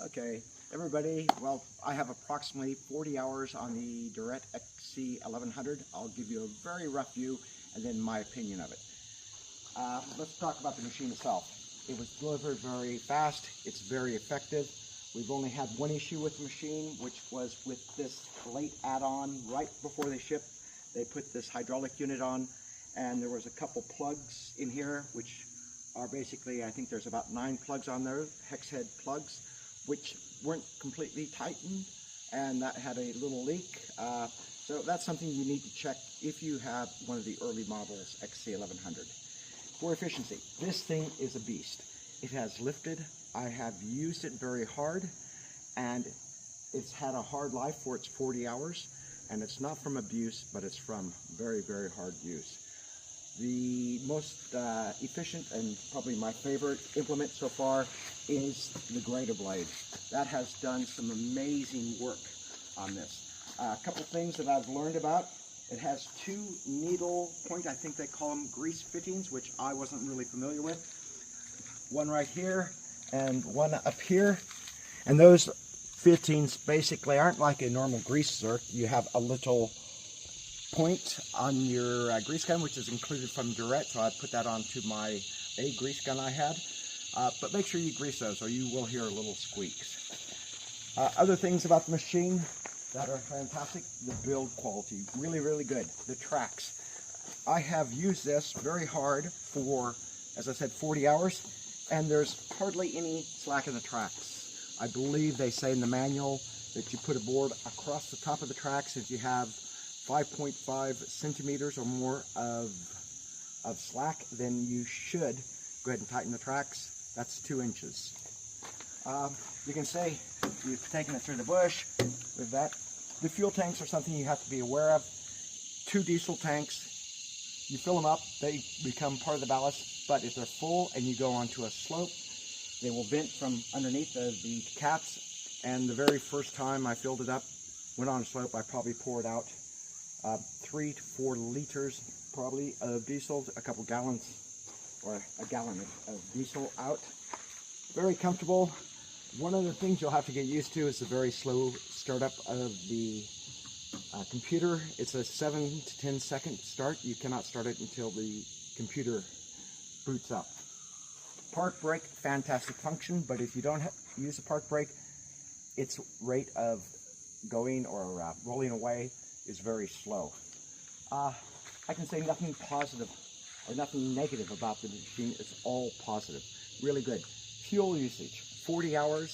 Okay, everybody, well, I have approximately 40 hours on the Derette XC1100. I'll give you a very rough view and then my opinion of it. Let's talk about the machine itself. It was delivered very fast. It's very effective. We've only had one issue with the machine, which was with this late add-on right before they shipped. They put this hydraulic unit on, and there was a couple plugs in here, which are basically, I think there's about 9 plugs on there, hex head plugs, which weren't completely tightened, and that had a little leak. So that's something you need to check if you have one of the early models XC1100. For efficiency, this thing is a beast. It has lifted. I have used it very hard, and it's had a hard life for its 40 hours, and it's not from abuse, but it's from very, very hard use. The most efficient and probably my favorite implement so far is the grater blade. That has done some amazing work on this. A couple things that I've learned about. It has 2 needle point, I think they call them grease fittings, which I wasn't really familiar with. One right here and one up here. And those fittings basically aren't like a normal grease zerk. You have a little point on your grease gun, which is included from Derette, so I put that onto my grease gun I had. But make sure you grease those or you will hear little squeaks. Other things about the machine that are fantastic: the build quality, really, really good. The tracks. I have used this very hard for, as I said, 40 hours, and there's hardly any slack in the tracks. I believe they say in the manual that you put a board across the top of the tracks if you have 5.5 centimeters or more of slack, then you should go ahead and tighten the tracks. That's 2 inches. You can say you've taken it through the bush with that. The fuel tanks are something you have to be aware of. 2 diesel tanks, you fill them up, they become part of the ballast, but if they're full and you go onto a slope, they will vent from underneath the caps. And the very first time I filled it up, went on a slope, I probably poured out 3 to 4 liters probably of diesel, a couple gallons or a gallon of diesel out. Very comfortable. One of the things you'll have to get used to is the very slow startup of the computer. It's a 7 to 10 second start. You cannot start it until the computer boots up. Park brake, fantastic function, but if you don't use a park brake, its rate of going or rolling away is very slow. I can say nothing positive or nothing negative about the machine. It's all positive. Really good. Fuel usage, 40 hours.